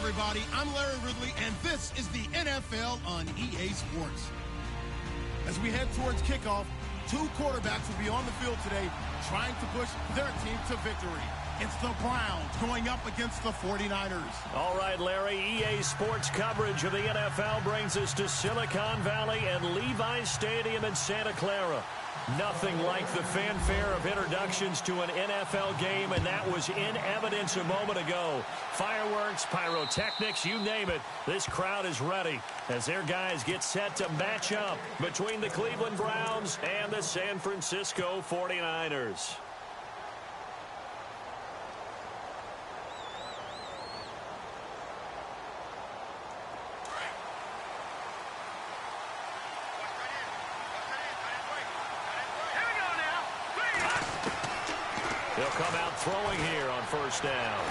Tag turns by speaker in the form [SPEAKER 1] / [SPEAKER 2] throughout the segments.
[SPEAKER 1] everybody. I'm Larry Ridley, and this is the NFL on EA Sports. As we head towards kickoff, two quarterbacks will be on the field today trying to push their team to victory. It's the Browns going up against the 49ers.
[SPEAKER 2] All right, Larry, EA Sports coverage of the NFL brings us to Silicon Valley and Levi's Stadium in Santa Clara. Nothing like the fanfare of introductions to an NFL game, and that was in evidence a moment ago. Fireworks, pyrotechnics, you name it. This crowd is ready as their guys get set to match up between the Cleveland Browns and the San Francisco 49ers. He'll come out throwing here on first down.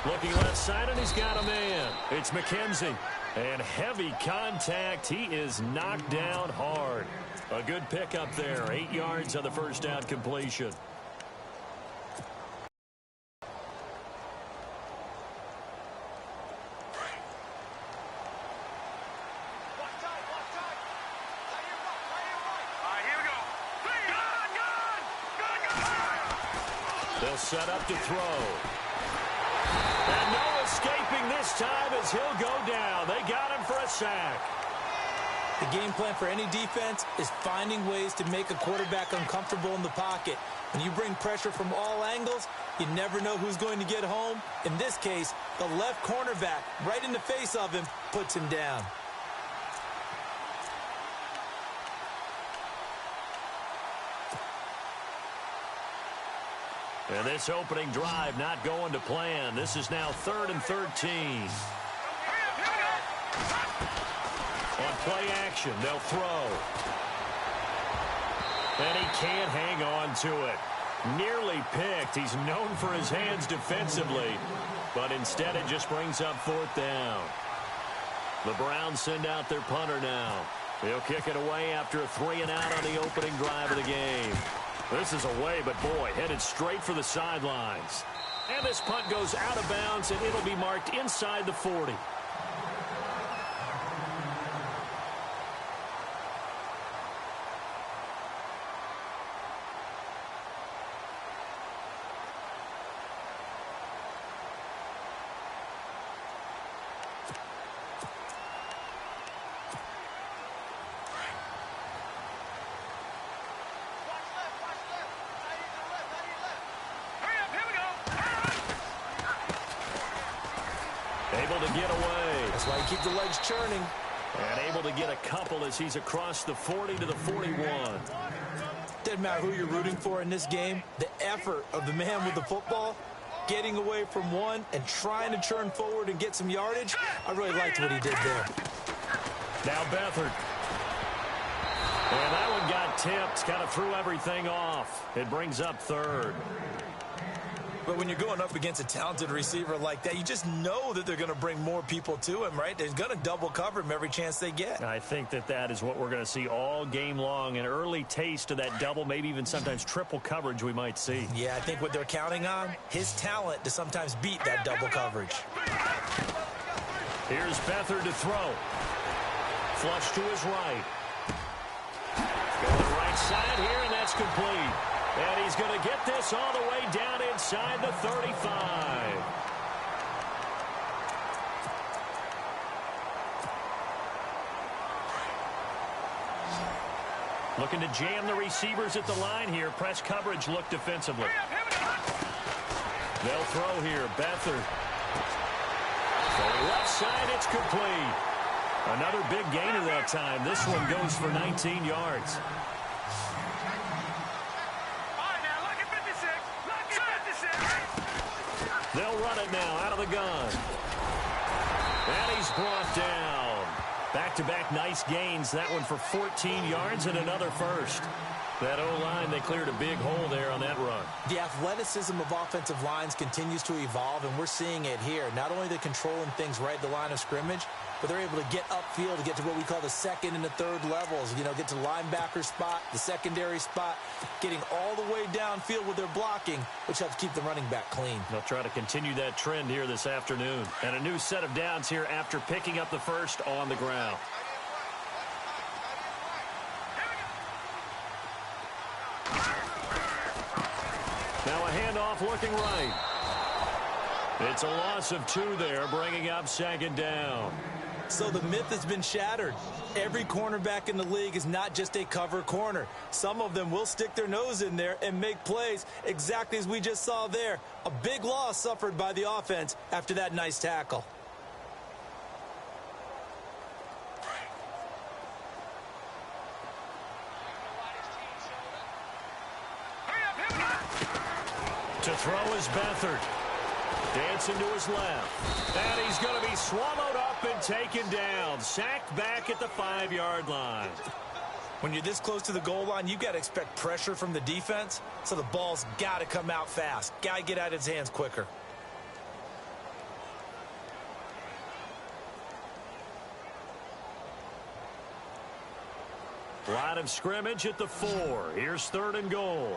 [SPEAKER 2] Looking left side, and he's got a man. It's McKenzie. And heavy contact. He is knocked down hard. A good pickup there. 8 yards on the first down completion. They'll set up to throw. And no escaping this time as he'll go down. They got him for a sack.
[SPEAKER 3] The game plan for any defense is finding ways to make a quarterback uncomfortable in the pocket. When you bring pressure from all angles, you never know who's going to get home. In this case, the left cornerback, right in the face of him, puts him down.
[SPEAKER 2] And this opening drive not going to plan. This is now 3rd and 13. On play action, they'll throw. And he can't hang on to it. Nearly picked. He's known for his hands defensively, but instead it just brings up 4th down. The Browns send out their punter now. He'll kick it away after a 3-and-out on the opening drive of the game. This is away, but boy, headed straight for the sidelines. And this punt goes out of bounds, and it'll be marked inside the 40. Able to get away.
[SPEAKER 3] That's why you keep the legs churning.
[SPEAKER 2] And able to get a couple as he's across the 40 to the 41.
[SPEAKER 3] Doesn't matter who you're rooting for in this game. The effort of the man with the football, getting away from one and trying to turn forward and get some yardage, I really liked what he did there.
[SPEAKER 2] Now Beathard. And that one got tipped. Kind of threw everything off. It brings up 3rd.
[SPEAKER 3] But when you're going up against a talented receiver like that, you just know that they're going to bring more people to him, right? They're going to double cover him every chance they get.
[SPEAKER 2] I think that is what we're going to see all game long. An early taste of that double, maybe even sometimes triple coverage we might see.
[SPEAKER 3] Yeah, I think what they're counting on, his talent to sometimes beat that double coverage.
[SPEAKER 2] Here's Beathard to throw. Flush to his right. Going right side here, and that's complete. And he's going to get this all the way down inside the 35. Looking to jam the receivers at the line here. Press coverage look defensively. They'll throw here. Beathard. Going left side, it's complete. Another big gain of that time. This one goes for 19 yards. They'll run it now out of the gun. And he's brought down. Back-to-back nice gains. That one for 14 yards and another first. That O-line, they cleared a big hole there on that run.
[SPEAKER 3] The athleticism of offensive lines continues to evolve, and we're seeing it here. Not only they're controlling things right at the line of scrimmage, but they're able to get upfield to get to what we call the second and the third levels. You know, get to the linebacker spot, the secondary spot, getting all the way downfield with their blocking, which helps keep the running back clean.
[SPEAKER 2] They'll try to continue that trend here this afternoon. And a new set of downs here after picking up the first on the ground. Now a handoff looking right. It's a loss of 2 there, bringing up second down.
[SPEAKER 3] So the myth has been shattered. Every cornerback in the league is not just a cover corner. Some of them will stick their nose in there and make plays exactly as we just saw there. A big loss suffered by the offense after that nice tackle.
[SPEAKER 2] To throw is Beathard. Dancing to his left. And he's going to be swallowed up and taken down. Sacked back at the 5-yard line.
[SPEAKER 3] When you're this close to the goal line, you've got to expect pressure from the defense. So the ball's got to come out fast. Got to get out of his hands quicker.
[SPEAKER 2] Line of scrimmage at the 4. Here's 3rd and goal.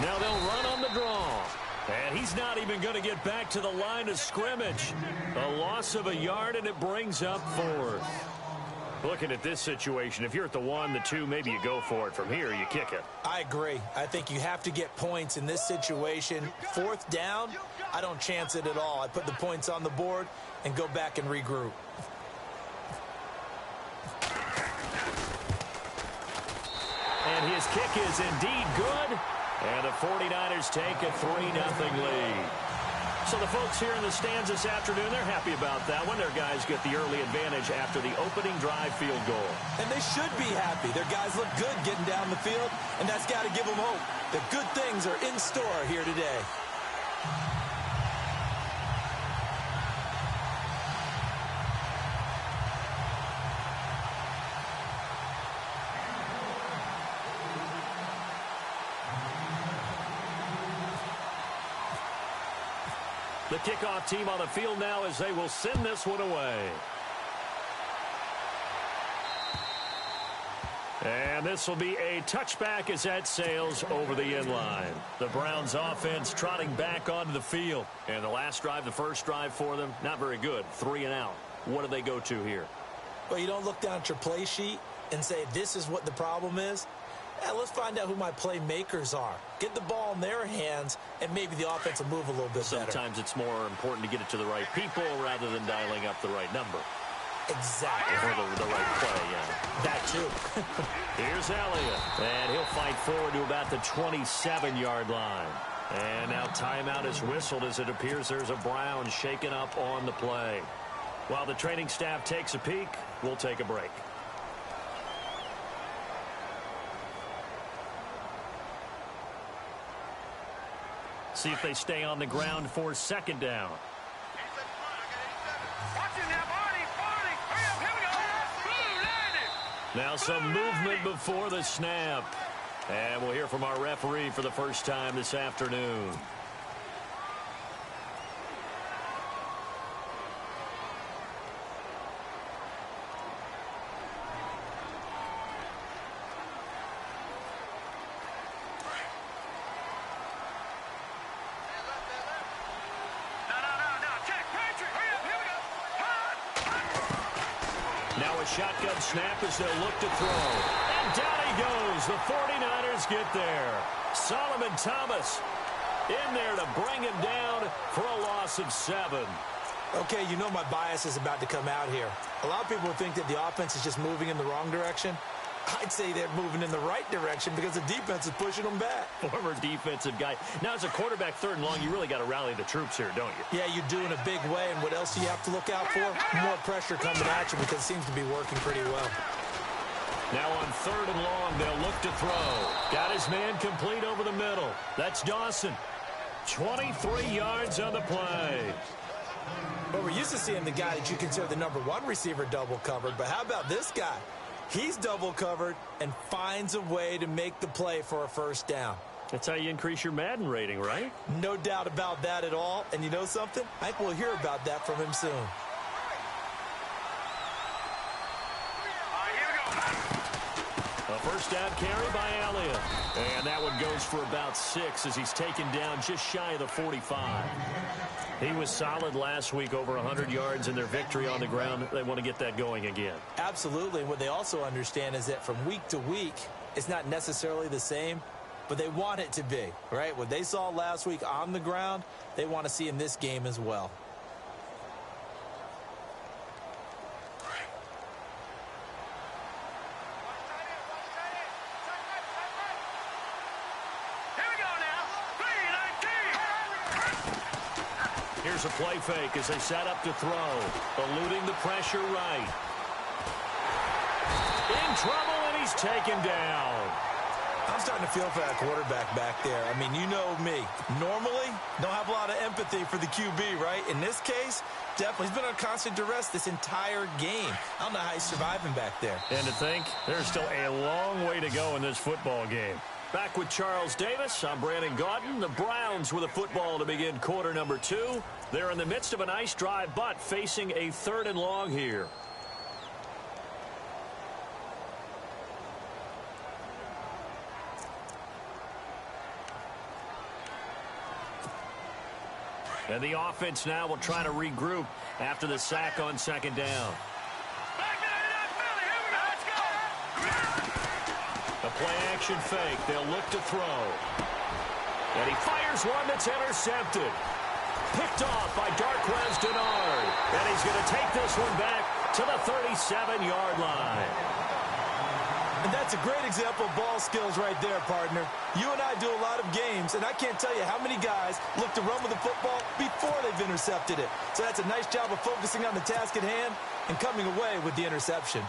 [SPEAKER 2] Now they'll run on the draw. And he's not even going to get back to the line of scrimmage. A loss of a yard, and it brings up 4th. Looking at this situation, if you're at the 1, the 2, maybe you go for it. From here, you kick it.
[SPEAKER 3] I agree. I think you have to get points in this situation. 4th down, I don't chance it at all. I put the points on the board and go back and regroup.
[SPEAKER 2] And his kick is indeed good. And the 49ers take a 3-0 lead. So the folks here in the stands this afternoon, they're happy about that one. Their guys get the early advantage after the opening drive field goal.
[SPEAKER 3] And they should be happy. Their guys look good getting down the field, and that's got to give them hope that good things are in store here today.
[SPEAKER 2] The kickoff team on the field now as they will send this one away. And this will be a touchback as that sails over the end line. The Browns offense trotting back onto the field. And the last drive, the first drive for them, not very good. 3 and out. What do they go to here?
[SPEAKER 3] Well, you don't look down at your play sheet and say, this is what the problem is. Let's find out who my playmakers are. Get the ball in their hands, and maybe the offense will move a little bit better.
[SPEAKER 2] Sometimes it's more important to get it to the right people rather than dialing up the right number.
[SPEAKER 3] Exactly.
[SPEAKER 2] Or the right play, yeah.
[SPEAKER 3] That too.
[SPEAKER 2] Here's Elliott, and he'll fight forward to about the 27-yard line. And now timeout is whistled as it appears there's a Brown shaken up on the play. While the training staff takes a peek, we'll take a break. See if they stay on the ground for second down. Now some movement before the snap. And we'll hear from our referee for the first time this afternoon. Now a shotgun snap as they'll look to throw. And down he goes. The 49ers get there. Solomon Thomas in there to bring him down for a loss of 7.
[SPEAKER 3] Okay, you know my bias is about to come out here. A lot of people think that the offense is just moving in the wrong direction. I'd say they're moving in the right direction because the defense is pushing them back.
[SPEAKER 2] Former defensive guy. Now, as a quarterback, 3rd and long, you really got to rally the troops here, don't you?
[SPEAKER 3] Yeah, you do in a big way. And what else do you have to look out for? More pressure coming at you because it seems to be working pretty well.
[SPEAKER 2] Now on 3rd and long, they'll look to throw. Got his man complete over the middle. That's Dawson. 23 yards on the play.
[SPEAKER 3] Well, we're used to seeing the guy that you consider the #1 receiver double covered, but how about this guy? He's double covered and finds a way to make the play for a first down.
[SPEAKER 2] That's how you increase your Madden rating, right?
[SPEAKER 3] No doubt about that at all. And you know something? I think we'll hear about that from him soon.
[SPEAKER 2] A first down carry by Elliott. And that one goes for about 6 as he's taken down just shy of the 45. He was solid last week, over 100 yards in their victory on the ground. They want to get that going again.
[SPEAKER 3] Absolutely. And what they also understand is that from week to week, it's not necessarily the same, but they want it to be, right? What they saw last week on the ground, they want to see in this game as well.
[SPEAKER 2] Here's a play fake as they set up to throw. Eluding the pressure right. In trouble, and he's taken down.
[SPEAKER 3] I'm starting to feel for that quarterback back there. I mean, you know me. Normally, don't have a lot of empathy for the QB, right? In this case, definitely. He's been on constant duress this entire game. I don't know how he's surviving back there.
[SPEAKER 2] And to think, there's still a long way to go in this football game. Back with Charles Davis, I'm Brandon Gaudin. The Browns with a football to begin quarter number 2. They're in the midst of a nice drive, but facing a 3rd and long here. And the offense now will try to regroup after the sack on 2nd down. A play-action fake. They'll look to throw. And he fires one that's intercepted. Picked off by Darqueze Dennard. And he's going to take this one back to the 37-yard line.
[SPEAKER 3] And that's a great example of ball skills right there, partner. You and I do a lot of games, and I can't tell you how many guys look to run with the football before they've intercepted it. So that's a nice job of focusing on the task at hand and coming away with the interception.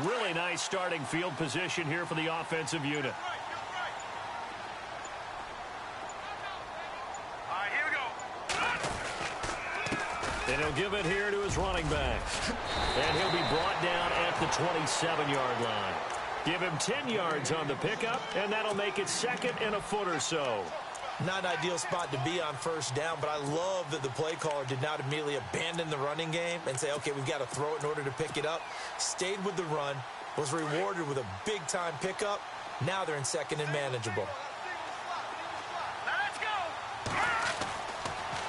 [SPEAKER 2] Really nice starting field position here for the offensive unit. And he'll give it here to his running back. And he'll be brought down at the 27-yard line. Give him 10 yards on the pickup, and that'll make it 2nd and a foot or so.
[SPEAKER 3] Not an ideal spot to be on first down, but I love that the play caller did not immediately abandon the running game and say, okay, we've got to throw it in order to pick it up. Stayed with the run, was rewarded with a big-time pickup. Now they're in 2nd and manageable.
[SPEAKER 2] Let's go.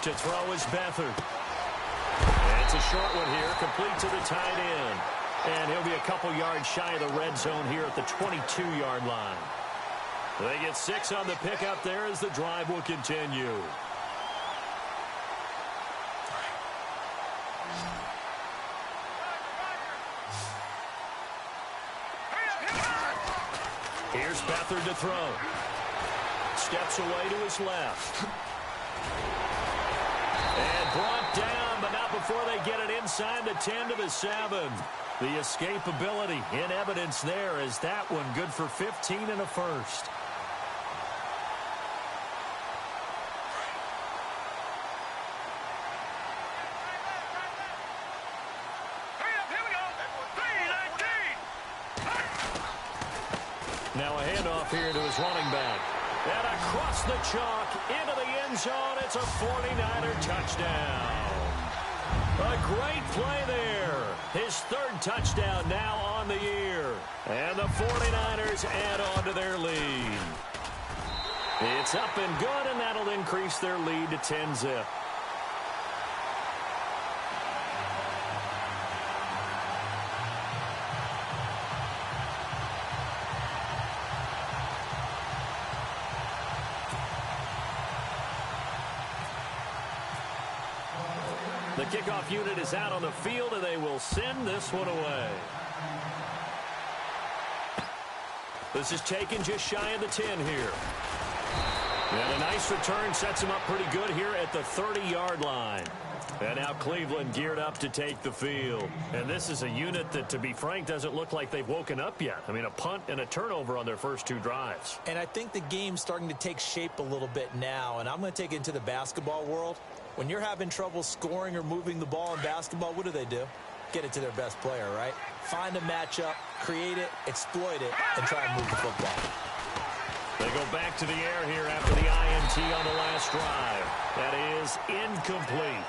[SPEAKER 2] To throw is Beathard. And it's a short one here, complete to the tight end. And he'll be a couple yards shy of the red zone here at the 22-yard line. They get 6 on the pickup there as the drive will continue. Here's Beathard to throw. Steps away to his left. And brought down, but not before they get it inside the 10 to the 7. The escapability in evidence there as that one good for 15 and a first. Now a handoff here to his running back. And across the chalk into the end zone. It's a 49er touchdown. A great play there. His 3rd touchdown now on the year. And the 49ers add on to their lead. It's up and good, and that'll increase their lead to 10-zip. The kickoff unit is out on the field, and they will send this one away. This is taken just shy of the 10 here. And a nice return sets him up pretty good here at the 30-yard line. And now Cleveland geared up to take the field. And this is a unit that, to be frank, doesn't look like they've woken up yet. I mean, a punt and a turnover on their first 2 drives.
[SPEAKER 3] And I think the game's starting to take shape a little bit now. And I'm going to take it into the basketball world. When you're having trouble scoring or moving the ball in basketball, what do? Get it to their best player, right? Find a matchup, create it, exploit it, and try and move the football.
[SPEAKER 2] They go back to the air here after the INT on the last drive. That is incomplete.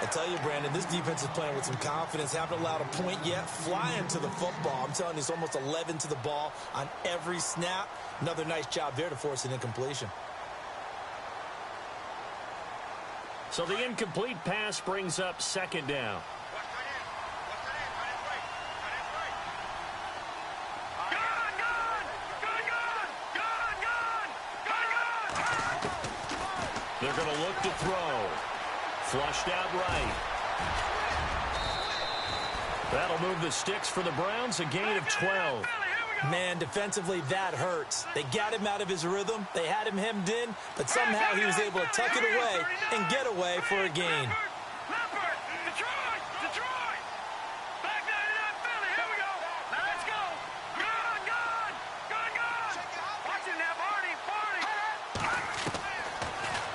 [SPEAKER 3] I tell you, Brandon, this defense is playing with some confidence. Haven't allowed a point yet. Flying to the football. I'm telling you, it's almost 11 to the ball on every snap. Another nice job there to force an incompletion.
[SPEAKER 2] So the incomplete pass brings up 2nd down. They're going to look to throw. Flushed out right. That'll move the sticks for the Browns, a gain of 12.
[SPEAKER 3] Man, defensively, that hurts. They got him out of his rhythm. They had him hemmed in, but somehow he was able to tuck it away and get away for a gain.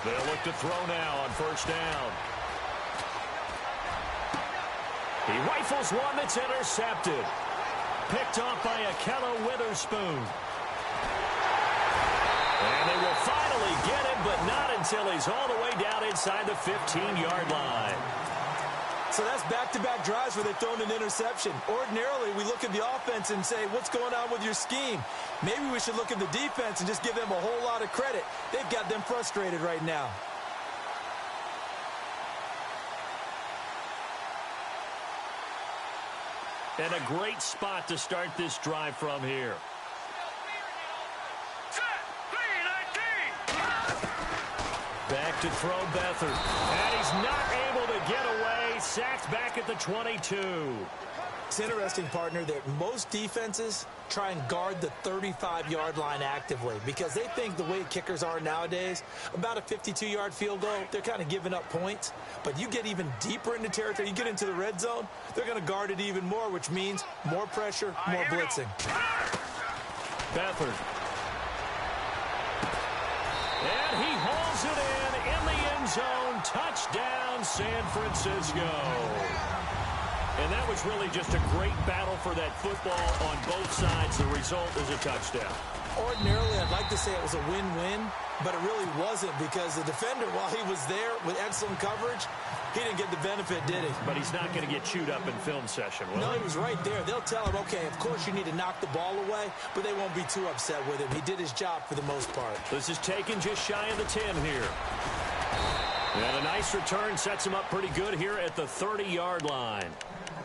[SPEAKER 2] They'll look to throw now on 1st down. He rifles one that's intercepted. Picked off by Ahkello Witherspoon. And they will finally get him, but not until he's all the way down inside the 15-yard line.
[SPEAKER 3] So that's back-to-back drives where they've thrown an interception. Ordinarily, we look at the offense and say, what's going on with your scheme? Maybe we should look at the defense and just give them a whole lot of credit. They've got them frustrated right now.
[SPEAKER 2] And a great spot to start this drive from here. Back to throw Beathard. And he's not able to get away. Sacked back at the 22.
[SPEAKER 3] It's interesting, partner, that most defenses try and guard the 35-yard line actively because they think the way kickers are nowadays, about a 52-yard field goal, they're kind of giving up points. But you get even deeper into territory, you get into the red zone, they're going to guard it even more, which means more pressure, more blitzing.
[SPEAKER 2] Beathard. And he hauls it in the end zone. Touchdown, San Francisco. And that was really just a great battle for that football on both sides. The result is a touchdown.
[SPEAKER 3] Ordinarily, I'd like to say it was a win-win, but it really wasn't because the defender, while he was there with excellent coverage, he didn't get the benefit, did he?
[SPEAKER 2] But he's not going to get chewed up in film session, will
[SPEAKER 3] No,
[SPEAKER 2] he?
[SPEAKER 3] he was right there. They'll tell him, okay, of course you need to knock the ball away, but they won't be too upset with him. He did his job for the most part.
[SPEAKER 2] This is taken just shy of the 10 here. And a nice return sets him up pretty good here at the 30-yard line.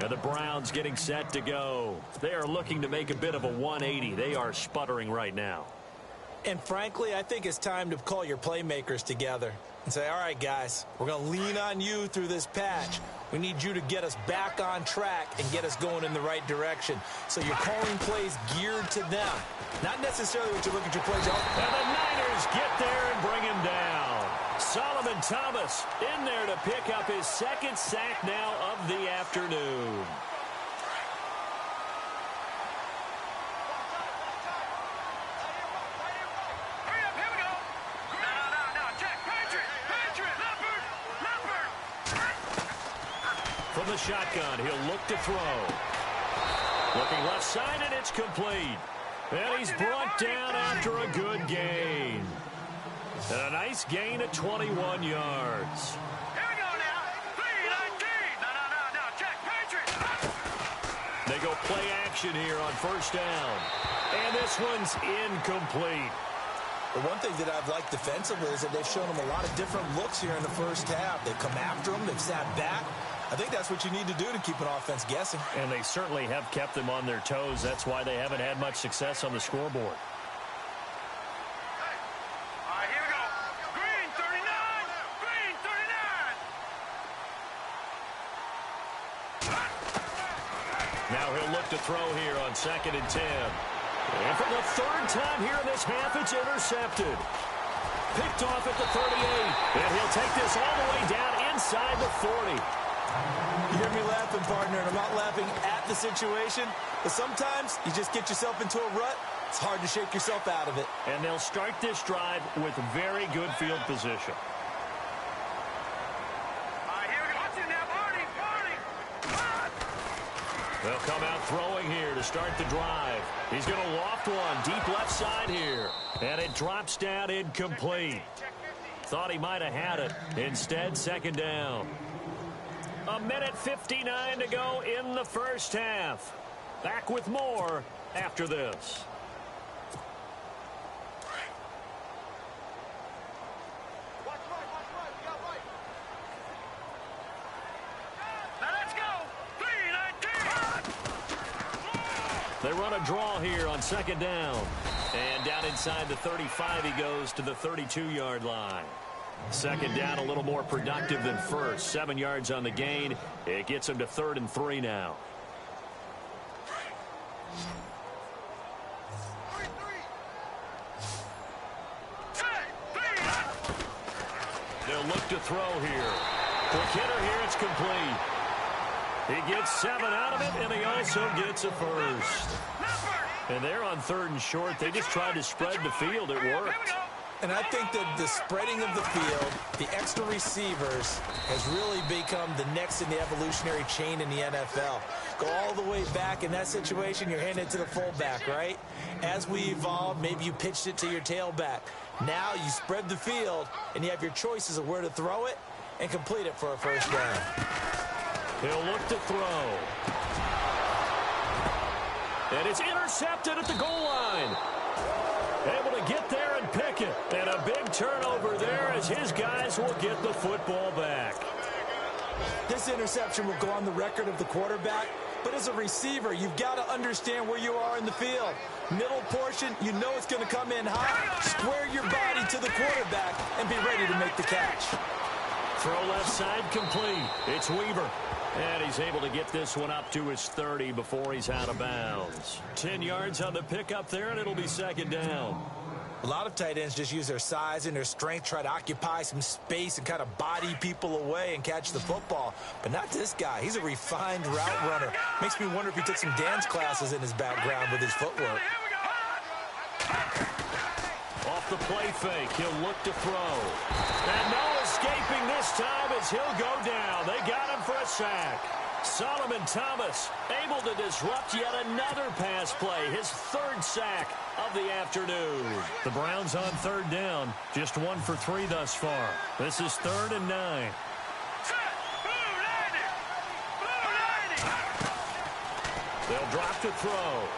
[SPEAKER 2] And the Browns getting set to go. They are looking to make a bit of a 180. They are sputtering right now.
[SPEAKER 3] And frankly, I think it's time to call your playmakers together and say, all right, guys, we're going to lean on you through this patch. We need you to get us back on track and get us going in the right direction. So you're calling plays geared to them. Not necessarily what you look at your plays.
[SPEAKER 2] And the Niners get there and bring him down. Solomon Thomas in there to pick up his 2nd sack now of the afternoon. From the shotgun, he'll look to throw. Looking left side, and it's complete. And he's brought down after a good gain. And a nice gain at 21 yards.
[SPEAKER 4] Here we go now. 3-19. No. Check. Patriot.
[SPEAKER 2] They go play action here on 1st down. And this one's incomplete.
[SPEAKER 3] The one thing that I've liked defensively is that they've shown them a lot of different looks here in the first half. They've come after them. They've sat back. I think that's what you need to do to keep an offense guessing.
[SPEAKER 2] And they certainly have kept them on their toes. That's why they haven't had much success on the scoreboard. Now he'll look to throw here on 2nd and 10. And for the 3rd time here in this half, it's intercepted. picked off at the 38. And he'll take this all the way down inside the 40.
[SPEAKER 3] You hear me laughing, partner, and I'm not laughing at the situation, but sometimes you just get yourself into a rut. It's hard to shake yourself out of it.
[SPEAKER 2] And they'll start this drive with very good field position. They'll come out throwing here to start the drive. He's going to loft one deep left side here. And it drops down incomplete. Thought he might have had it. Instead, second down. 1:59 to go in the first half. Back with more after this. They run a draw here on second down. And down inside the 35, he goes to the 32-yard line. Second down, a little more productive than first. 7 yards on the gain. It gets him to 3rd and 3 now. They'll look to throw here. Quick hitter here, it's complete. He gets 7 out of it, and he also gets a first. And they're on 3rd and short. They just tried to spread the field. It worked.
[SPEAKER 3] And I think that the spreading of the field, the extra receivers, has really become the next in the evolutionary chain in the NFL. Go all the way back in that situation, you're handing it to the fullback, right? As we evolve, maybe you pitched it to your tailback. Now you spread the field, and you have your choices of where to throw it and complete it for a first down.
[SPEAKER 2] He'll look to throw. And it's intercepted at the goal line. Able to get there and pick it. And a big turnover there as his guys will get the football back.
[SPEAKER 3] This interception will go on the record of the quarterback. But as a receiver, you've got to understand where you are in the field. Middle portion, you know it's going to come in hot. Square your body to the quarterback and be ready to make the catch.
[SPEAKER 2] Throw left side complete. It's Weaver. And he's able to get this one up to his 30 before he's out of bounds. 10 yards on the pickup there, and it'll be second down.
[SPEAKER 3] A lot of tight ends just use their size and their strength, try to occupy some space and kind of body people away and catch the football. But not this guy. He's a refined route runner. Makes me wonder if he took some dance classes in his background with his footwork.
[SPEAKER 2] Off the play fake, he'll look to throw. And no escaping this time as he'll go down. They got him for a sack. Solomon Thomas able to disrupt yet another pass play. His 3rd sack of the afternoon. The Browns on 3rd down. Just 1 for 3 thus far. This is 3rd and 9. They'll drop to throw.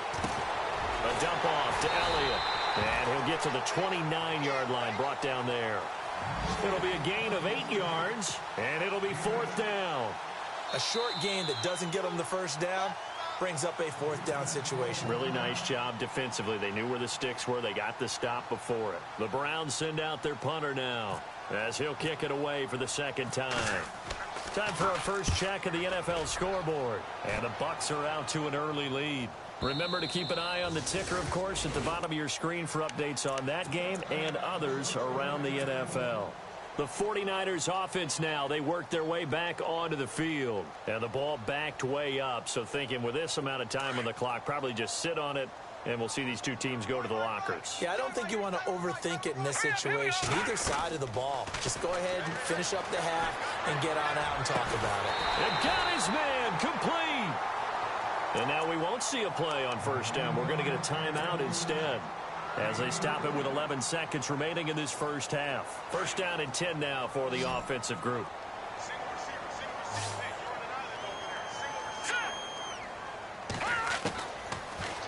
[SPEAKER 2] A dump off to Elliott. And he'll get to the 29-yard line, brought down there. It'll be a gain of 8 yards, and it'll be 4th down.
[SPEAKER 3] A short gain that doesn't get them the first down brings up a 4th down situation.
[SPEAKER 2] Really nice job defensively. They knew where the sticks were. They got the stop before it. The Browns send out their punter now as he'll kick it away for the 2nd time. Time for our first check of the NFL scoreboard. And the Bucs are out to an early lead. Remember to keep an eye on the ticker, of course, at the bottom of your screen for updates on that game and others around the NFL. The 49ers offense now, they work their way back onto the field. And the ball backed way up, so thinking with this amount of time on the clock, probably just sit on it, and we'll see these two teams go to the lockers.
[SPEAKER 3] Yeah, I don't think you want to overthink it in this situation. Either side of the ball. Just go ahead and finish up the half and get on out and talk about it.
[SPEAKER 2] And got his man complete. And now we won't see a play on first down. We're going to get a timeout instead as they stop it with 11 seconds remaining in this first half. First down and 10 now for the offensive group.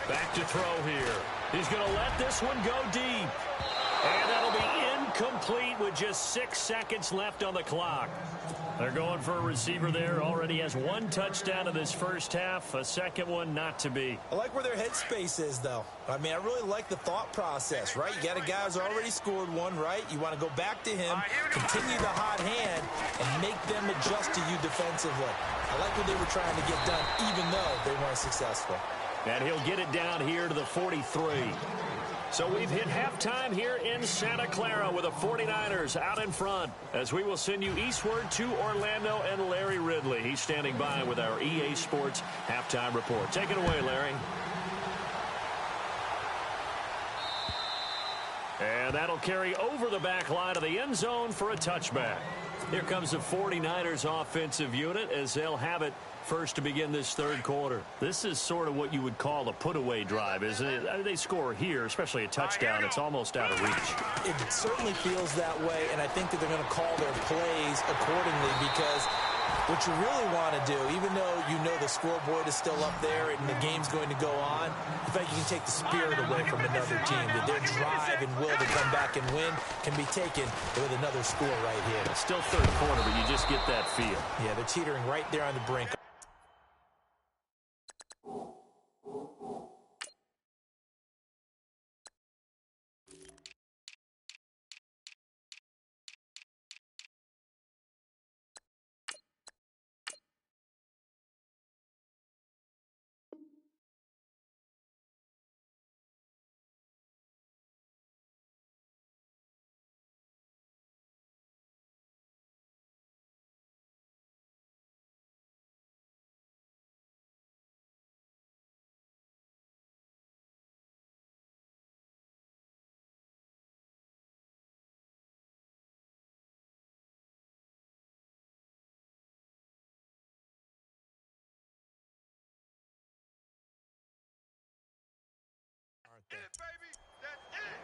[SPEAKER 2] Back to throw here. He's going to let this one go deep. And that'll be incomplete with just 6 seconds left on the clock. They're going for a receiver there. Already has 1 touchdown in this first half. A second one not to be.
[SPEAKER 3] I like where their headspace is, though. I mean, I really like the thought process, right? You got a guy who's already scored one, right? You want to go back to him, continue the hot hand, and make them adjust to you defensively. I like what they were trying to get done, even though they weren't successful.
[SPEAKER 2] And he'll get it down here to the 43. So we've hit halftime here in Santa Clara with the 49ers out in front as we will send you eastward to Orlando and Larry Ridley. He's standing by with our EA Sports halftime report. Take it away, Larry. And that'll carry over the back line of the end zone for a touchback. Here comes the 49ers offensive unit as they'll have it first to begin this third quarter. This is sort of what you would call a put-away drive, isn't it? They score here, especially a touchdown. It's almost out of reach.
[SPEAKER 3] It certainly feels that way, and I think that they're going to call their plays accordingly because what you really want to do, even though you know the scoreboard is still up there and the game's going to go on, in fact, you can take the spirit away from another team. That their drive and will to come back and win can be taken with another score right here.
[SPEAKER 2] It's still third quarter, but you just get that feel.
[SPEAKER 3] Yeah, they're teetering right there on the brink.
[SPEAKER 4] Get it, baby. That's it.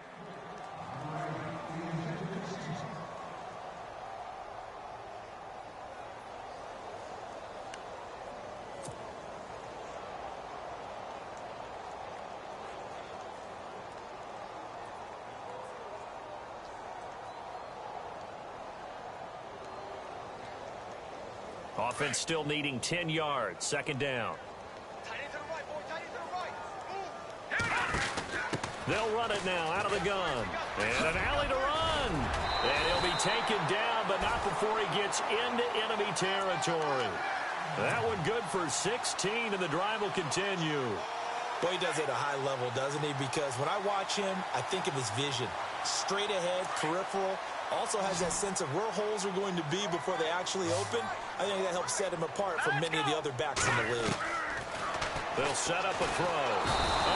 [SPEAKER 2] Offense still needing 10 yards. Second down.
[SPEAKER 4] Tight end to the right, boy. Tight end to the right. Move. Here we go.
[SPEAKER 2] They'll run it now out of the gun. And an alley to run. And he'll be taken down, but not before he gets into enemy territory. That one good for 16, and the drive will continue.
[SPEAKER 3] Boy, he does it at a high level, doesn't he? Because when I watch him, I think of his vision. Straight ahead, peripheral. Also has that sense of where holes are going to be before they actually open. I think that helps set him apart from many of the other backs in the league.
[SPEAKER 2] They'll set up a throw.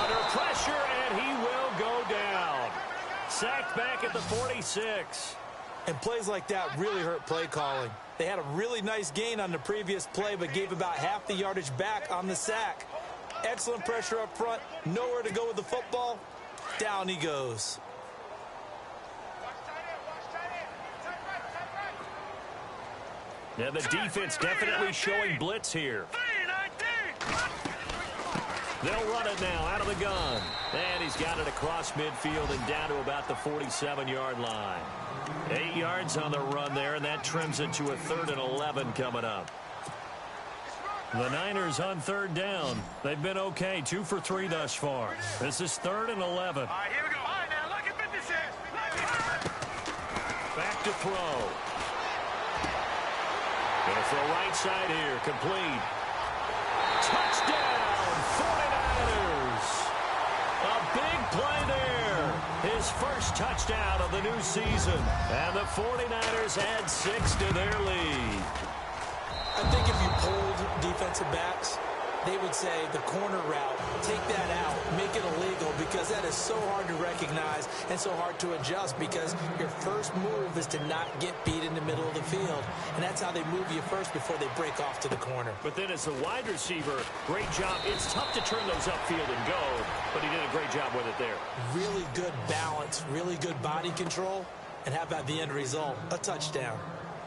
[SPEAKER 2] Under pressure, and he will go down. Sacked back at the 46.
[SPEAKER 3] And plays like that really hurt play calling. They had a really nice gain on the previous play, but gave about half the yardage back on the sack. Excellent pressure up front. Nowhere to go with the football. Down he goes.
[SPEAKER 2] Yeah, the defense definitely showing blitz here. They'll run it now out of the gun. And he's got it across midfield and down to about the 47-yard line. 8 yards on the run there, and that trims it to a 3rd and 11 coming up. The Niners on third down. They've been okay, 2 for 3 thus far. This is 3rd and 11.
[SPEAKER 4] All right, here we go. All right, now look at 56.
[SPEAKER 2] Back to throw. Gonna throw right side here, complete. Touchdown, 49ers. A big play there. His first touchdown of the new season. And the 49ers add 6 to their lead.
[SPEAKER 3] I think if you polled defensive backs, they would say the corner route, take that out, make it illegal, because that is so hard to recognize and so hard to adjust, because your first move is to not get beat in the middle of the field. And that's how they move you first before they break off to the corner.
[SPEAKER 2] But then as a wide receiver, great job. It's tough to turn those upfield and go, but he did a great job with it there.
[SPEAKER 3] Really good balance, really good body control, and how about the end result? A touchdown.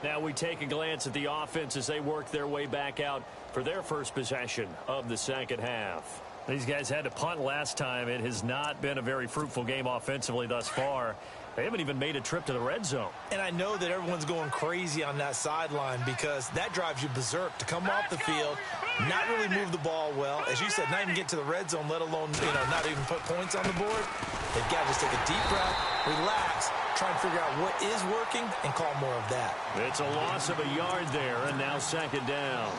[SPEAKER 2] Now we take a glance at the offense as they work their way back out for their first possession of the second half. These guys had to punt last time. It has not been a very fruitful game offensively thus far. They haven't even made a trip to the red zone.
[SPEAKER 3] And I know that everyone's going crazy on that sideline because that drives you berserk to come off the field, not really move the ball well. As you said, not even get to the red zone, let alone, not even put points on the board. They've got to just take a deep breath, relax, try and figure out what is working and call more of that.
[SPEAKER 2] It's a loss of a yard there, and now second down.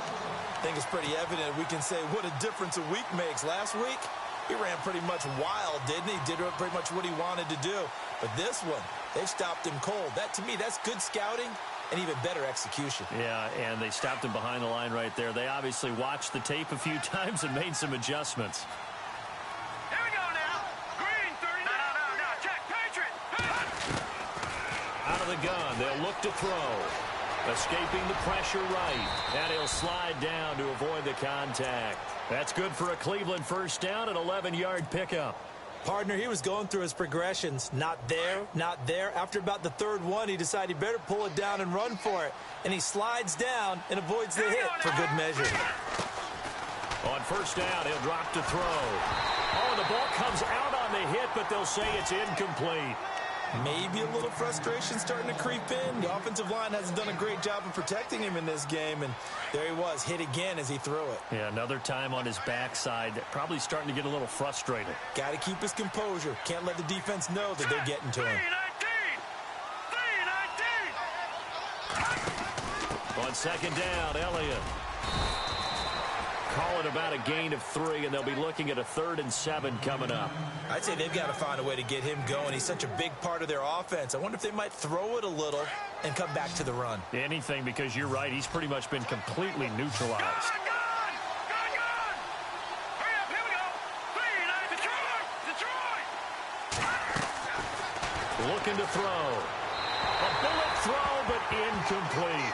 [SPEAKER 3] I think it's pretty evident we can say what a difference a week makes. Last week, He ran pretty much wild, didn't he? Did pretty much what he wanted to do. But this one, they stopped him cold. That, to me, that's good scouting and even better execution.
[SPEAKER 2] Yeah, and they stopped him behind the line right there. They obviously watched the tape a few times and made some adjustments.
[SPEAKER 4] Here we go now. Green 30. No. Check. Patriot.
[SPEAKER 2] Out of the gun, they'll look to throw. Escaping the pressure right. And he'll slide down to avoid the contact. That's good for a Cleveland first down, an 11-yard pickup.
[SPEAKER 3] Partner, he was going through his progressions. Not there, not there. After about the third one, he decided he better pull it down and run for it. And he slides down and avoids the hit for good measure.
[SPEAKER 2] On first down, he'll drop to throw. Oh, the ball comes out on the hit, but they'll say it's incomplete.
[SPEAKER 3] Maybe a little frustration starting to creep in. The offensive line hasn't done a great job of protecting him in this game, and there he was, hit again as he threw it.
[SPEAKER 2] Yeah, another time on his backside, probably starting to get a little frustrated.
[SPEAKER 3] Got to keep his composure. Can't let the defense know that they're getting to him.
[SPEAKER 4] 3-19.
[SPEAKER 2] On second down, Elliott. Call it about a gain of 3, and they'll be looking at a 3rd and 7 coming up.
[SPEAKER 3] I'd say they've got to find a way to get him going. He's such a big part of their offense. I wonder if they might throw it a little and come back to the run.
[SPEAKER 2] Anything, because you're right. He's pretty much been completely neutralized.
[SPEAKER 4] Gun! Hurry up, here we go. 3-9. Detroit!
[SPEAKER 2] Looking to throw. A bullet throw, but incomplete.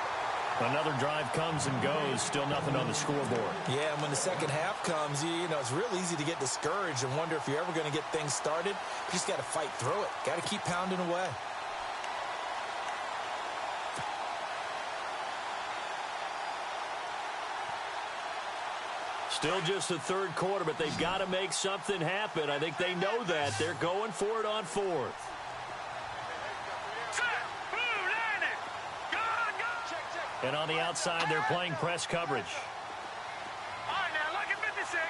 [SPEAKER 2] Another drive comes and goes. Still nothing on the scoreboard.
[SPEAKER 3] Yeah, and when the second half comes, you know, it's real easy to get discouraged and wonder if you're ever going to get things started. You just got to fight through it. Got to keep pounding away.
[SPEAKER 2] Still just the third quarter, but they've got to make something happen. I think they know that. They're going for it on 4th. And on the outside, they're playing press coverage.
[SPEAKER 4] All right, now, look at 56.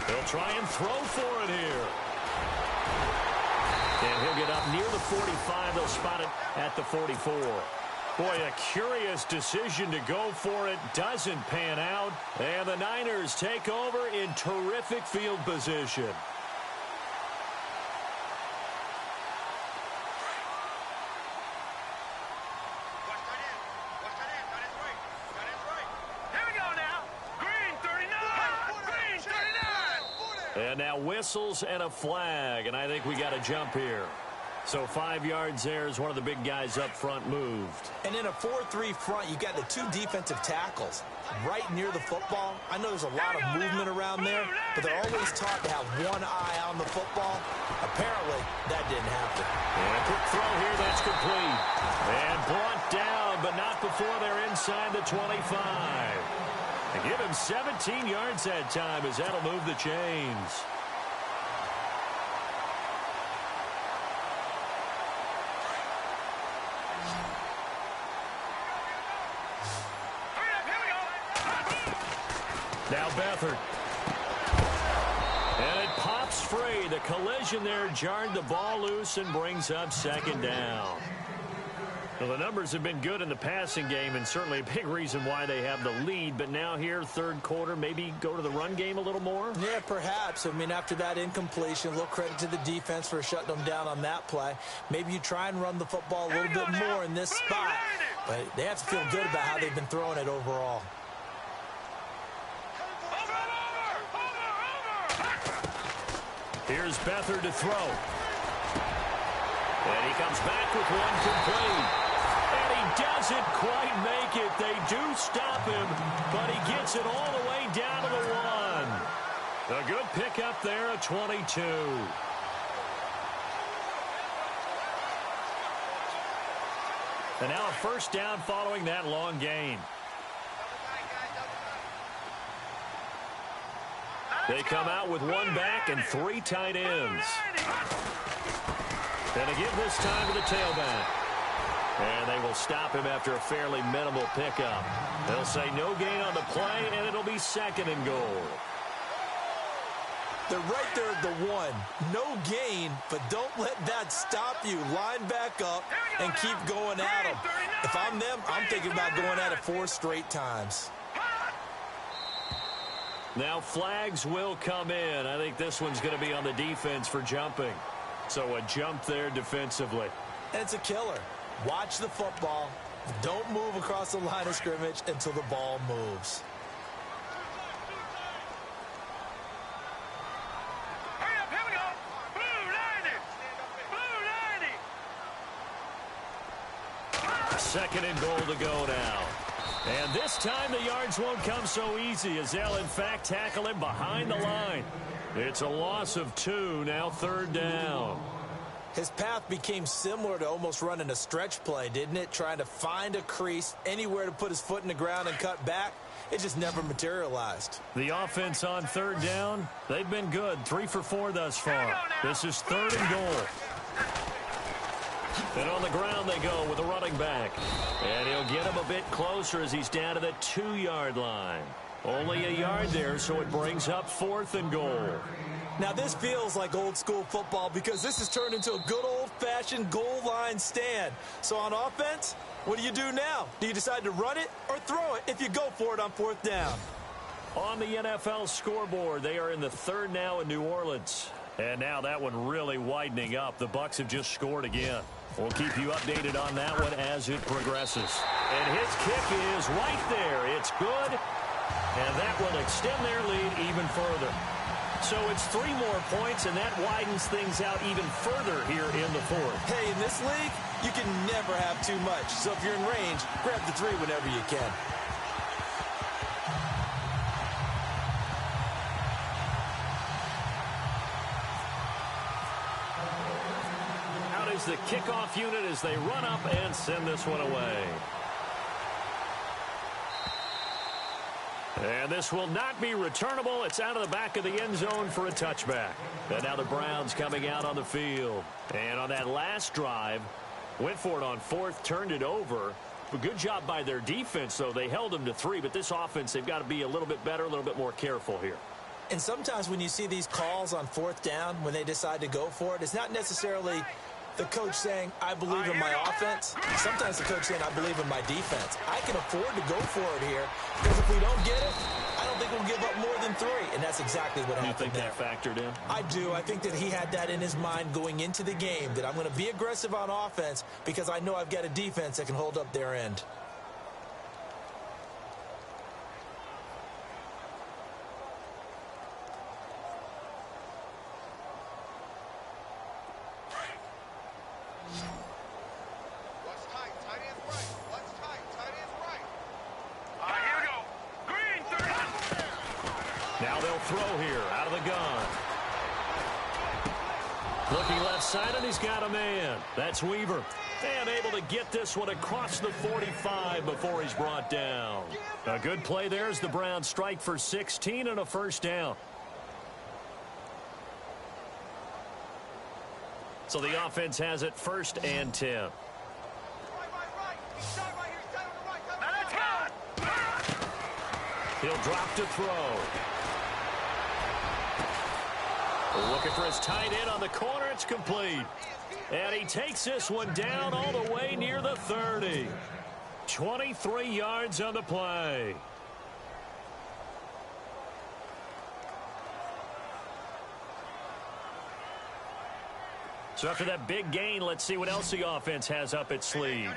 [SPEAKER 2] They'll try and throw for it here. And he'll get up near the 45. They'll spot it at the 44. Boy, a curious decision to go for it. Doesn't pan out. And the Niners take over in terrific field position. And now whistles and a flag, and I think we got to jump here. So 5 yards there as one of the big guys up front moved.
[SPEAKER 3] And in a 4-3 front, you got the 2 defensive tackles right near the football. I know there's a lot of movement around there, but they're always taught to have one eye on the football. Apparently, that didn't happen.
[SPEAKER 2] And a quick throw here, that's complete. And brought down, but not before they're inside the 25. And give him 17 yards that time as that'll move the chains. Now Beathard. And it pops free. The collision there jarred the ball loose and brings up second down. Well, the numbers have been good in the passing game and certainly a big reason why they have the lead. But now here, third quarter, maybe go to the run game a little more?
[SPEAKER 3] Yeah, perhaps. I mean, after that incompletion, a little credit to the defense for shutting them down on that play. Maybe you try and run the football a little bit more in this spot. But they have to feel good about how they've been throwing it overall.
[SPEAKER 2] Here's Beathard to throw. And he comes back with one complete. And he doesn't quite make it. They do stop him, but he gets it all the way down to the 1. A good pickup there, a 22. And now a first down following that long gain. They come out with one back and 3 tight ends. And a give this time to the tailback. And they will stop him after a fairly minimal pickup. They'll say no gain on the play, and it'll be second and goal.
[SPEAKER 3] They're right there at the 1. No gain, but don't let that stop you. Line back up and keep going at them. If I'm them, I'm thinking about going at it 4 straight times.
[SPEAKER 2] Now flags will come in. I think this one's going to be on the defense for jumping. So a jump there defensively.
[SPEAKER 3] And it's a killer. Watch the football. Don't move across the line of scrimmage until the ball moves.
[SPEAKER 4] Hurry up, here we go. Blue 90. Blue 90.
[SPEAKER 2] Second and goal to go now. And this time the yards won't come so easy as they'll in fact tackle him behind the line. It's a loss of 2, now third down.
[SPEAKER 3] His path became similar to almost running a stretch play, didn't it? Trying to find a crease, anywhere to put his foot in the ground and cut back. It just never materialized.
[SPEAKER 2] The offense on third down, they've been good. 3 for 4 thus far. This is third and goal. And on the ground they go with a running back. And he'll get him a bit closer as he's down to the 2-yard line. Only a yard there, so it brings up fourth and goal.
[SPEAKER 3] Now this feels like old school football because this has turned into a good old-fashioned goal line stand. So on offense, what do you do now? Do you decide to run it or throw it if you go for it on fourth down?
[SPEAKER 2] On the NFL scoreboard, they are in the third now in New Orleans. And now that one really widening up. The Bucs have just scored again. We'll keep you updated on that one as it progresses. And his kick is right there. It's good. And that will extend their lead even further. So it's 3 more points, and that widens things out even further here in the fourth.
[SPEAKER 3] Hey, in this league, you can never have too much. So if you're in range, grab the 3 whenever you can.
[SPEAKER 2] Out is the kickoff unit as they run up and send this one away. And this will not be returnable. It's out of the back of the end zone for a touchback. And now the Browns coming out on the field. And on that last drive, went for it on fourth, turned it over. A good job by their defense, though. They held them to 3, but this offense, they've got to be a little bit better, a little bit more careful here.
[SPEAKER 3] And sometimes when you see these calls on fourth down, when they decide to go for it, it's not necessarily the coach saying, I believe in my offense. Sometimes the coach saying, I believe in my defense. I can afford to go for it here because if we don't get it, I don't think we'll give up more than 3. And that's exactly what happened there.
[SPEAKER 2] You think that factored in?
[SPEAKER 3] I do. I think that he had that in his mind going into the game, that I'm going to be aggressive on offense because I know I've got a defense that can hold up their end.
[SPEAKER 2] Now they'll throw here out of the gun. Looking left side, and he's got a man. That's Weaver. And able to get this one across the 45 before he's brought down. A good play there as the Browns strike for 16 and a first down. So the offense has it first and 10. He'll drop to throw. Looking for his tight end on the corner. It's complete. And he takes this one down all the way near the 30. 23 yards on the play. So after that big gain, let's see what else the offense has up its sleeve.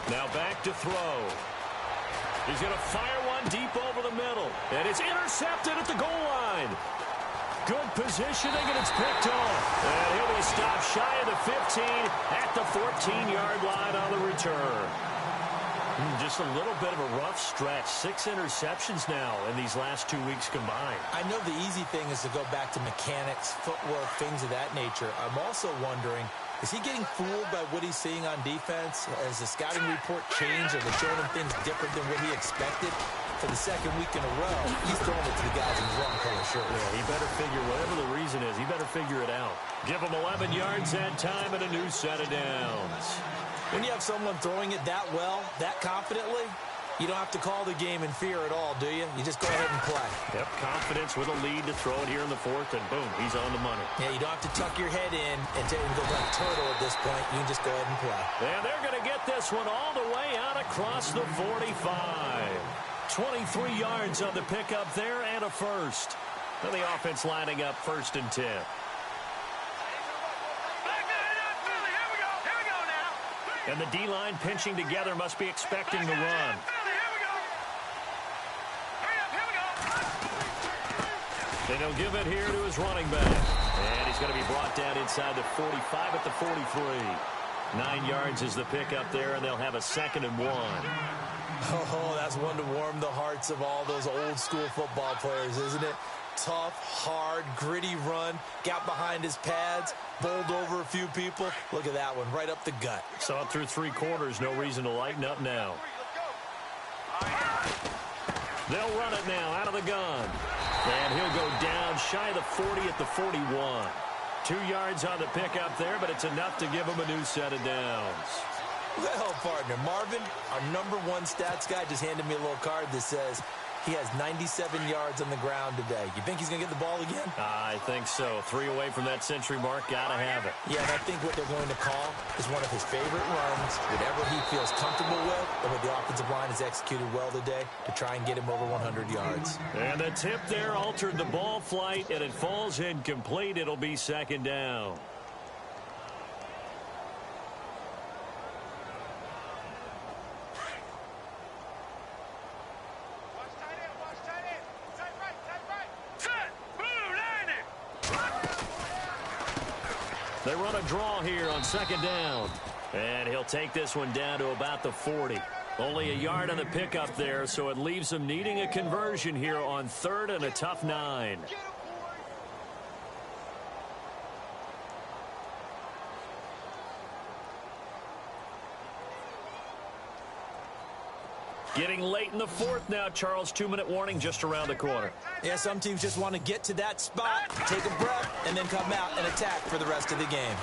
[SPEAKER 2] Now back to throw. He's going to fire one deep over the middle. And it's intercepted at the goal line. Good positioning, and it's picked off. And he'll be stopped shy of the 15 at the 14-yard line on the return. Just a little bit of a rough stretch. 6 interceptions now in these last 2 weeks combined.
[SPEAKER 3] I know the easy thing is to go back to mechanics, footwork, things of that nature. I'm also wondering, is he getting fooled by what he's seeing on defense? Has the scouting report changed? Are they showing him things different than what he expected? For the second week in a row, he's throwing it to the guys in his wrong color shirt.
[SPEAKER 2] Yeah, he better figure, whatever the reason is, he better figure it out. Give him 11 yards that time and a new set of downs.
[SPEAKER 3] When you have someone throwing it that well, that confidently, You don't have to call the game in fear at all, do you? You just go ahead and play.
[SPEAKER 2] Yep, confidence with a lead to throw it here in the fourth, and boom, he's on the money.
[SPEAKER 3] Yeah, you don't have to tuck your head in and go like turtle at this point. You can just go ahead and play.
[SPEAKER 2] And they're going to get this one all the way out across the 45. 23 yards on the pickup there and a first. And the offense lining up 1st and 10. And the D-line pinching together must be expecting the run. And he'll give it here to his running back. And he's going to be brought down inside the 45 at the 43. 9 yards is the pickup there, and they'll have a 2nd and 1.
[SPEAKER 3] Oh, that's one to warm the hearts of all those old school football players, isn't it? Tough, hard, gritty run. Got behind his pads, bowled over a few people. Look at that one, right up the gut.
[SPEAKER 2] Saw it through 3 quarters. No reason to lighten up now. They'll run it now out of the gun. And he'll go down shy of the 40 at the 41. 2 yards on the pickup there, but it's enough to give him a new set of downs.
[SPEAKER 3] Well, partner, Marvin, our #1 stats guy, just handed me a little card that says he has 97 yards on the ground today. You think he's going to get the ball again?
[SPEAKER 2] I think so. 3 away from that century mark. Got to have it.
[SPEAKER 3] Yeah, and I think what they're going to call is one of his favorite runs, whatever he feels comfortable with, and what the offensive line has executed well today to try and get him over 100 yards.
[SPEAKER 2] And the tip there altered the ball flight, and it falls incomplete. It'll be 2nd down. They run a draw here on 2nd down. And he'll take this one down to about the 40. Only a yard on the pickup there, so it leaves them needing a conversion here on 3rd and a tough 9. Getting late in the 4th now, Charles. 2-minute warning just around the corner.
[SPEAKER 3] Yeah, some teams just want to get to that spot, take a breath, and then come out and attack for the rest of the game.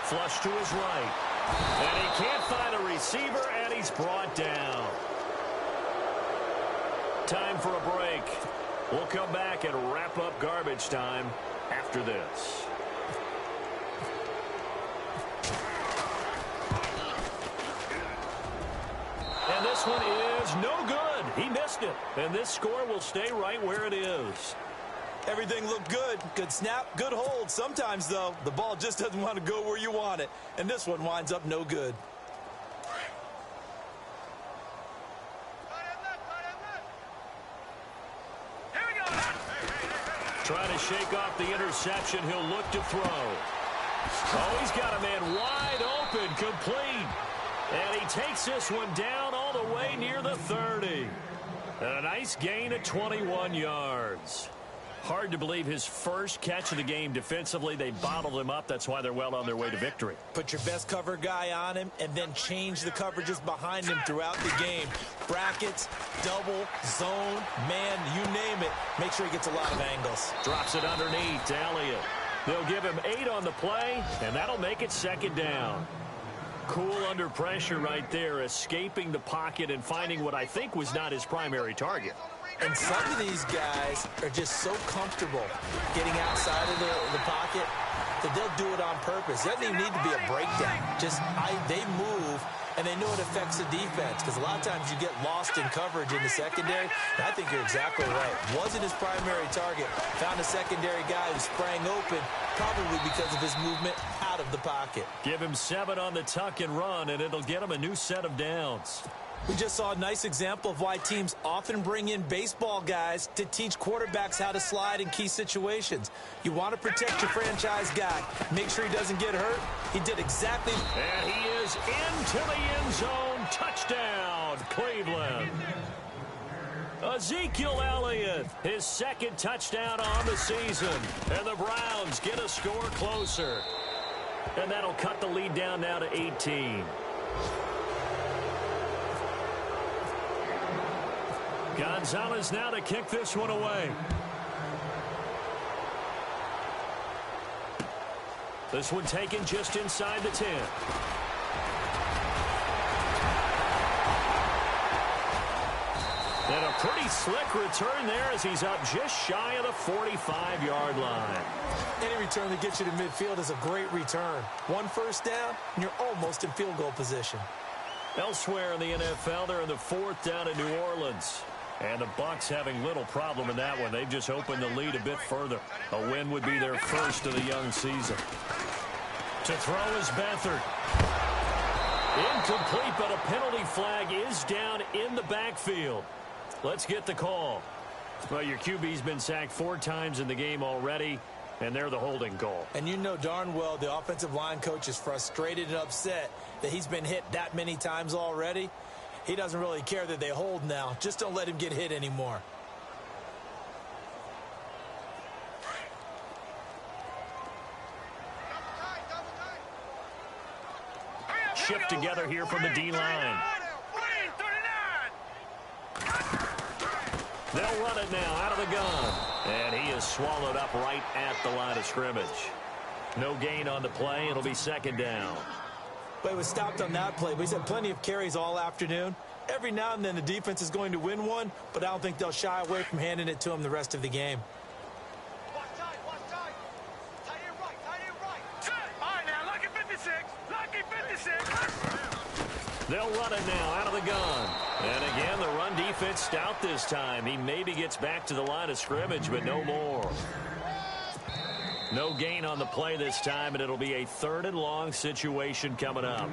[SPEAKER 2] Flush to his right. And he can't find a receiver, and he's brought down. Time for a break. We'll come back and wrap up garbage time after this. And this one is no good. He missed it. And this score will stay right where it is.
[SPEAKER 3] Everything looked good. Good snap, good hold. Sometimes, though, the ball just doesn't want to go where you want it. And this one winds up no good.
[SPEAKER 2] Trying to shake off the interception. He'll look to throw. Oh, he's got a man wide open, complete. And he takes this one down all the way near the 30. And a nice gain of 21 yards. Hard to believe his first catch of the game defensively. They bottled him up. That's why they're well on their way to victory.
[SPEAKER 3] Put your best cover guy on him and then change the coverages behind him throughout the game. Brackets, double, zone, man, you name it. Make sure he gets a lot of angles.
[SPEAKER 2] Drops it underneath to Elliott. They'll give him 8 on the play, and that'll make it 2nd down. Cool under pressure right there, escaping the pocket and finding what I think was not his primary target.
[SPEAKER 3] And some of these guys are just so comfortable getting outside of the pocket that they'll do it on purpose. It doesn't even need to be a breakdown. They move, and they know it affects the defense because a lot of times you get lost in coverage in the secondary. And I think you're exactly right. Wasn't his primary target. Found a secondary guy who sprang open, probably because of his movement out of the pocket.
[SPEAKER 2] Give him 7 on the tuck and run, and it'll get him a new set of downs.
[SPEAKER 3] We just saw a nice example of why teams often bring in baseball guys to teach quarterbacks how to slide in key situations. You want to protect your franchise guy. Make sure he doesn't get hurt. He did exactly.
[SPEAKER 2] And he is into the end zone. Touchdown, Cleveland. Ezekiel Elliott, his 2nd touchdown on the season. And the Browns get a score closer. And that'll cut the lead down now to 18. Gonzalez now to kick this one away. This one taken just inside the 10. Pretty slick return there as he's up just shy of the 45-yard line.
[SPEAKER 3] Any return that gets you to midfield is a great return. One first down, and you're almost in field goal position.
[SPEAKER 2] Elsewhere in the NFL, they're in the 4th down in New Orleans. And the Bucs having little problem in that one. They've just opened the lead a bit further. A win would be their first of the young season. To throw is Beathard. Incomplete, but a penalty flag is down in the backfield. Let's get the call. Well, your QB's been sacked 4 times in the game already, and they're the holding call.
[SPEAKER 3] And you know darn well the offensive line coach is frustrated and upset that he's been hit that many times already. He doesn't really care that they hold now. Just don't let him get hit anymore.
[SPEAKER 2] Shift together here from the D-line. They'll run it now out of the gun. And he is swallowed up right at the line of scrimmage. No gain on the play. It'll be 2nd down.
[SPEAKER 3] But he was stopped on that play. But he's had plenty of carries all afternoon. Every now and then the defense is going to win one, but I don't think they'll shy away from handing it to him the rest of the game.
[SPEAKER 4] Watch tight. Tight end right. All right, now, lucky 56. Lucky 56.
[SPEAKER 2] They'll run it now out of the gun. And again, the run defense stout this time. He maybe gets back to the line of scrimmage, but no more. No gain on the play this time, and it'll be a 3rd and long situation coming up.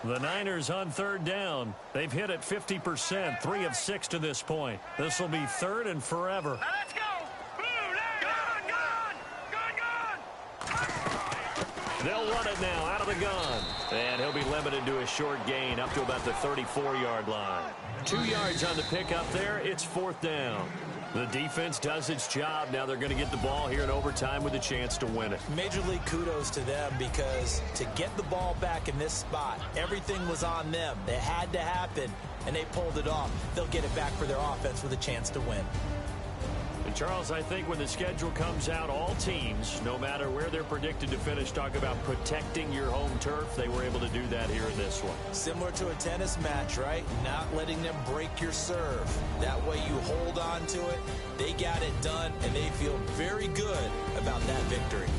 [SPEAKER 2] The Niners on 3rd down. They've hit it 50%, 3 of 6 to this point. This will be 3rd and forever.
[SPEAKER 4] Now let's go. Gun.
[SPEAKER 2] They'll run it now out of the gun. And he'll be limited to a short gain up to about the 34-yard line. 2 yards on the pickup there. It's 4th down. The defense does its job. Now they're going to get the ball here in overtime with a chance to win it.
[SPEAKER 3] Major league kudos to them because to get the ball back in this spot, everything was on them. It had to happen, and they pulled it off. They'll get it back for their offense with a chance to win.
[SPEAKER 2] And Charles, I think when the schedule comes out, all teams, no matter where they're predicted to finish, talk about protecting your home turf. They were able to do that here in this one.
[SPEAKER 3] Similar to a tennis match, right? Not letting them break your serve. That way you hold on to it. They got it done, and they feel very good about that victory.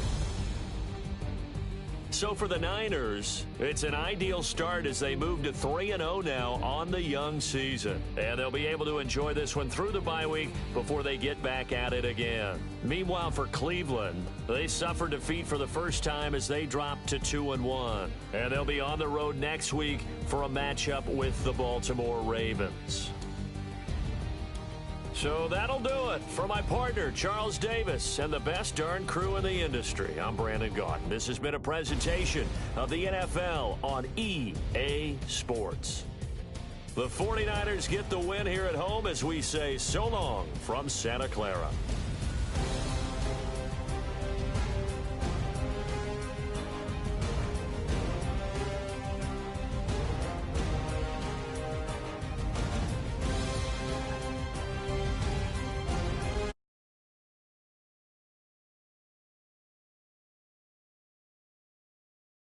[SPEAKER 2] So for the Niners, it's an ideal start as they move to 3-0 now on the young season. And they'll be able to enjoy this one through the bye week before they get back at it again. Meanwhile, for Cleveland, they suffered defeat for the first time as they dropped to 2-1. And they'll be on the road next week for a matchup with the Baltimore Ravens. So that'll do it. For my partner, Charles Davis, and the best darn crew in the industry, I'm Brandon Gaudin. This has been a presentation of the NFL on EA Sports. The 49ers get the win here at home as we say so long from Santa Clara.